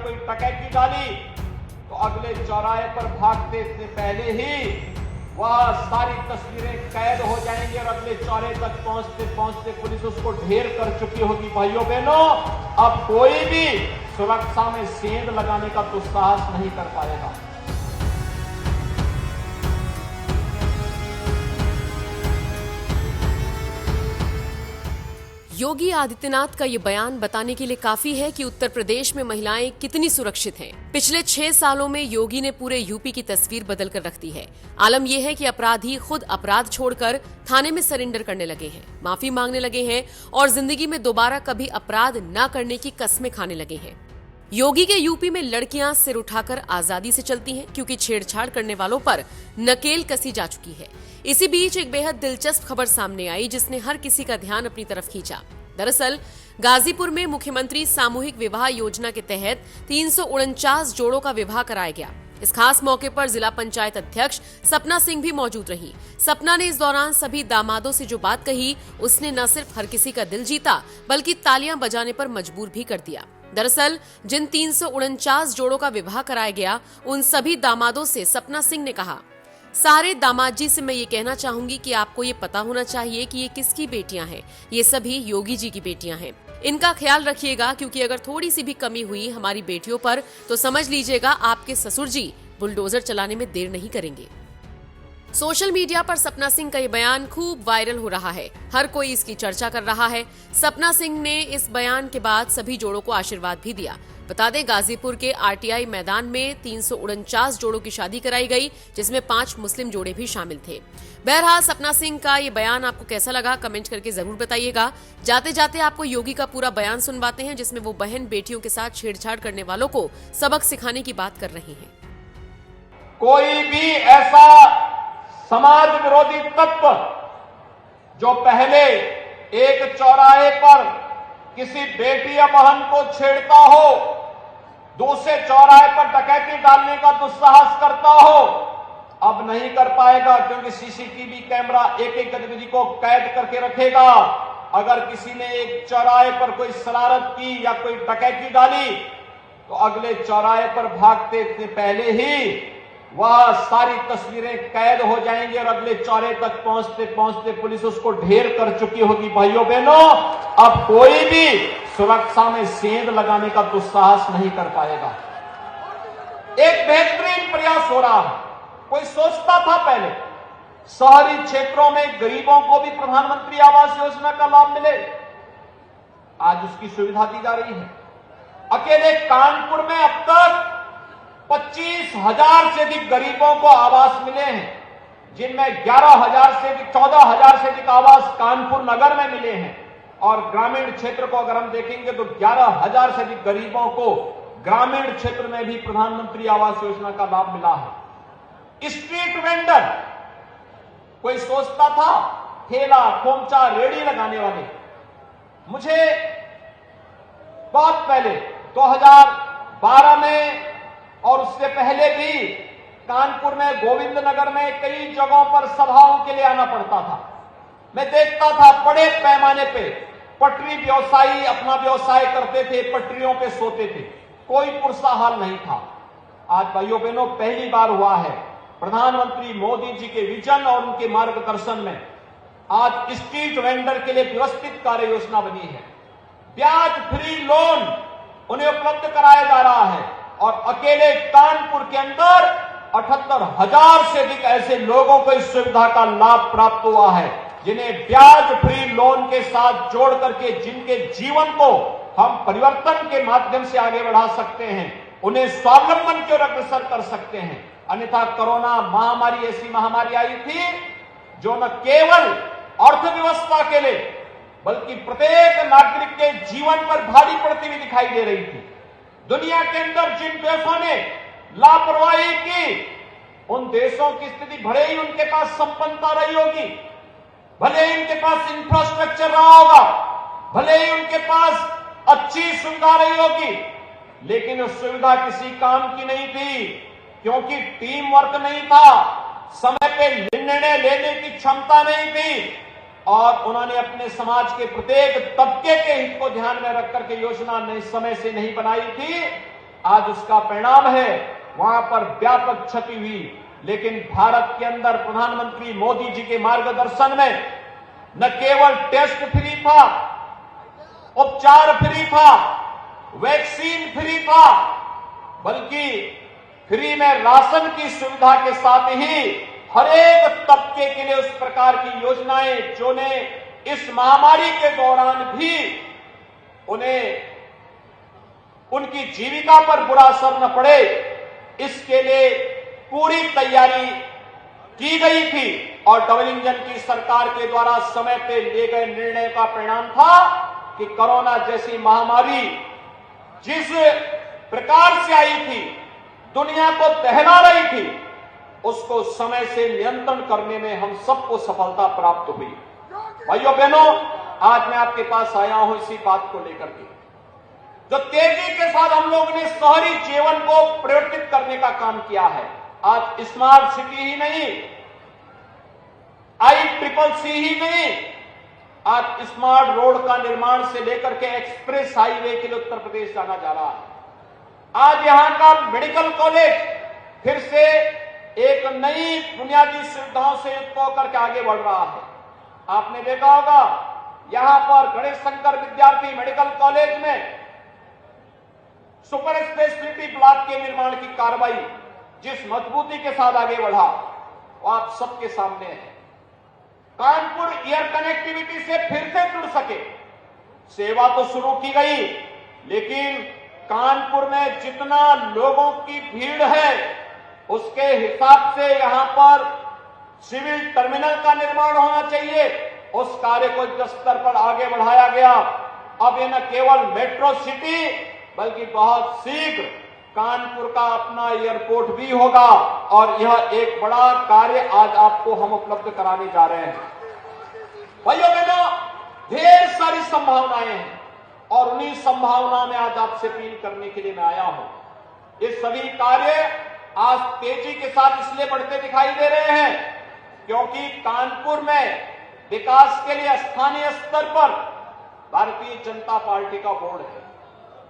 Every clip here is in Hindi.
कोई डकैती डाली तो अगले चौराहे पर भागते से पहले ही वह सारी तस्वीरें कैद हो जाएंगी और अगले चौराहे तक पहुंचते पहुंचते पुलिस उसको ढेर कर चुकी होगी। भाइयों बहनों, अब कोई भी सुरक्षा में सेंध लगाने का दुस्साहस नहीं कर पाएगा। योगी आदित्यनाथ का ये बयान बताने के लिए काफी है कि उत्तर प्रदेश में महिलाएं कितनी सुरक्षित हैं। पिछले 6 सालों में योगी ने पूरे यूपी की तस्वीर बदल कर रख दी है। आलम यह है कि अपराधी खुद अपराध छोड़कर थाने में सरेंडर करने लगे हैं, माफी मांगने लगे हैं और जिंदगी में दोबारा कभी अपराध न करने की कस्में खाने लगे हैं। योगी के यूपी में लड़कियां सिर उठाकर आजादी से चलती हैं क्योंकि छेड़छाड़ करने वालों पर नकेल कसी जा चुकी है। इसी बीच एक बेहद दिलचस्प खबर सामने आई जिसने हर किसी का ध्यान अपनी तरफ खींचा। दरअसल गाजीपुर में मुख्यमंत्री सामूहिक विवाह योजना के तहत 349 जोड़ों का विवाह कराया गया। इस खास मौके पर जिला पंचायत अध्यक्ष सपना सिंह भी मौजूद रही। सपना ने इस दौरान सभी दामादों से जो बात कही, उसने न सिर्फ हर किसी का दिल जीता बल्कि तालियां बजाने पर मजबूर भी कर दिया। दरअसल जिन 349 जोड़ों का विवाह कराया गया, उन सभी दामादों से सपना सिंह ने कहा, सारे दामाद जी से मैं ये कहना चाहूंगी कि आपको ये पता होना चाहिए कि ये किसकी बेटियां हैं। ये सभी योगी जी की बेटियां हैं। इनका ख्याल रखिएगा क्योंकि अगर थोड़ी सी भी कमी हुई हमारी बेटियों पर तो समझ लीजिएगा आपके ससुर जी बुलडोजर चलाने में देर नहीं करेंगे। सोशल मीडिया पर सपना सिंह का ये बयान खूब वायरल हो रहा है। हर कोई इसकी चर्चा कर रहा है। सपना सिंह ने इस बयान के बाद सभी जोड़ों को आशीर्वाद भी दिया। बता दें, गाजीपुर के आरटीआई मैदान में 349 जोड़ों की शादी कराई गई, जिसमें 5 मुस्लिम जोड़े भी शामिल थे। बहरहाल सपना सिंह का ये बयान आपको कैसा लगा, कमेंट करके जरूर बताइएगा। जाते जाते आपको योगी का पूरा बयान सुनवाते हैं जिसमें वो बहन बेटियों के साथ छेड़छाड़ करने वालों को सबक सिखाने की बात कर रहे हैं। कोई भी ऐसा समाज विरोधी तत्व जो पहले एक चौराहे पर किसी बेटी या बहन को छेड़ता हो, दूसरे चौराहे पर डकैती डालने का दुस्साहस करता हो, अब नहीं कर पाएगा क्योंकि सीसीटीवी कैमरा एक एक गतिविधि को कैद करके रखेगा। अगर किसी ने एक चौराहे पर कोई शरारत की या कोई डकैती डाली तो अगले चौराहे पर भागते से पहले ही वह सारी तस्वीरें कैद हो जाएंगी और अगले चौराहे तक पहुंचते पहुंचते पुलिस उसको ढेर कर चुकी होगी। भाइयों बहनों, अब कोई भी सुरक्षा में सेंध लगाने का दुस्साहस नहीं कर पाएगा। एक बेहतरीन प्रयास हो रहा है। कोई सोचता था पहले शहरी क्षेत्रों में गरीबों को भी प्रधानमंत्री आवास योजना का लाभ मिले, आज उसकी सुविधा दी जा रही है। अकेले कानपुर में अब तक 25,000 से अधिक गरीबों को आवास मिले हैं, जिनमें 11,000 से अधिक 14,000 से अधिक आवास कानपुर नगर में मिले हैं और ग्रामीण क्षेत्र को अगर हम देखेंगे तो 11,000 से अधिक गरीबों को ग्रामीण क्षेत्र में भी प्रधानमंत्री आवास योजना का लाभ मिला है। स्ट्रीट वेंडर, कोई सोचता था ठेला खोमचा रेड़ी लगाने वाले, मुझे बहुत पहले 2012 में और उससे पहले भी कानपुर में गोविंद नगर में कई जगहों पर सभाओं के लिए आना पड़ता था। मैं देखता था बड़े पैमाने पे पटरी व्यवसायी अपना व्यवसाय करते थे, पटरियों पे सोते थे, कोई पुरसा हाल नहीं था। आज भाइयों बहनों पहली बार हुआ है प्रधानमंत्री मोदी जी के विजन और उनके मार्गदर्शन में आज स्ट्रीट वेंडर के लिए व्यवस्थित कार्य योजना बनी है। ब्याज फ्री लोन उन्हें उपलब्ध कराया जा रहा है और अकेले कानपुर के अंदर 78,000 से अधिक ऐसे लोगों को इस सुविधा का लाभ प्राप्त हुआ है, जिन्हें ब्याज फ्री लोन के साथ जोड़ करके जिनके जीवन को हम परिवर्तन के माध्यम से आगे बढ़ा सकते हैं, उन्हें स्वावलंबन की ओर अग्रसर कर सकते हैं। अन्यथा कोरोना महामारी ऐसी महामारी आई थी जो न केवल अर्थव्यवस्था के लिए बल्कि प्रत्येक नागरिक के जीवन पर भारी पड़ती हुई दिखाई दे रही थी। दुनिया के अंदर जिन देशों ने लापरवाही की, उन देशों की स्थिति भले ही उनके पास संपन्नता रही होगी, भले ही उनके पास इंफ्रास्ट्रक्चर रहा होगा, भले ही उनके पास अच्छी सुविधा रही होगी, लेकिन उस सुविधा किसी काम की नहीं थी क्योंकि टीम वर्क नहीं था, समय पे निर्णय लेने की क्षमता नहीं थी और उन्होंने अपने समाज के प्रत्येक तबके के हित को ध्यान में रख करके योजना नए समय से नहीं बनाई थी। आज उसका परिणाम है, वहां पर व्यापक क्षति हुई। लेकिन भारत के अंदर प्रधानमंत्री मोदी जी के मार्गदर्शन में न केवल टेस्ट फ्री था, उपचार फ्री था, वैक्सीन फ्री था, बल्कि फ्री में राशन की सुविधा के साथ ही हर एक तबके के लिए उस प्रकार की योजनाएं जो ने इस महामारी के दौरान भी उन्हें उनकी जीविका पर बुरा असर न पड़े, इसके लिए पूरी तैयारी की गई थी। और डबल इंजन की सरकार के द्वारा समय पे लिए गए निर्णय का परिणाम था कि कोरोना जैसी महामारी जिस प्रकार से आई थी, दुनिया को दहला रही थी, उसको समय से नियंत्रण करने में हम सबको सफलता प्राप्त हुई। भाइयों बहनों, आज मैं आपके पास आया हूं इसी बात को लेकर के, जो तेजी के साथ हम लोगों ने शहरी जीवन को परिवर्तित करने का काम किया है। आज स्मार्ट सिटी ही नहीं, ICCC ही नहीं, आज स्मार्ट रोड का निर्माण से लेकर के एक्सप्रेस हाईवे के लिए उत्तर प्रदेश जाना जा रहा है। आज यहां का मेडिकल कॉलेज फिर से एक नई बुनियादी सुविधाओं से युक्त होकर के आगे बढ़ रहा है। आपने देखा होगा यहां पर गणेश शंकर विद्यार्थी मेडिकल कॉलेज में सुपर स्पेशलिटी ब्लॉक के निर्माण की कार्रवाई जिस मजबूती के साथ आगे बढ़ा वो आप सबके सामने है। कानपुर एयर कनेक्टिविटी से फिर से जुड़ सके, सेवा तो शुरू की गई, लेकिन कानपुर में जितना लोगों की भीड़ है उसके हिसाब से यहां पर सिविल टर्मिनल का निर्माण होना चाहिए। उस कार्य को युद्ध स्तर पर आगे बढ़ाया गया। अब ये न केवल मेट्रो सिटी बल्कि बहुत शीघ्र कानपुर का अपना एयरपोर्ट भी होगा और यह एक बड़ा कार्य आज आपको हम उपलब्ध कराने जा रहे हैं। भाइयों बहनों, ढेर सारी संभावनाएं हैं और उन्हीं संभावनाओं में आज आपसे अपील करने के लिए मैं आया हूं। ये सभी कार्य आज तेजी के साथ इसलिए बढ़ते दिखाई दे रहे हैं क्योंकि कानपुर में विकास के लिए स्थानीय स्तर पर भारतीय जनता पार्टी का बोर्ड है।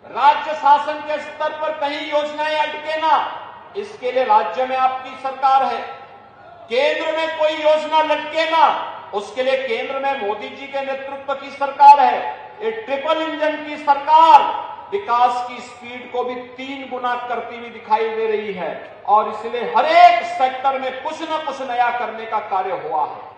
राज्य शासन के स्तर पर कहीं योजनाएं अटके ना, इसके लिए राज्य में आपकी सरकार है। केंद्र में कोई योजना लटके ना, उसके लिए केंद्र में मोदी जी के नेतृत्व की सरकार है। ये ट्रिपल इंजन की सरकार विकास की स्पीड को भी 3 गुना करती हुई दिखाई दे रही है और इसलिए हर एक सेक्टर में कुछ न कुछ नया करने का कार्य हुआ है।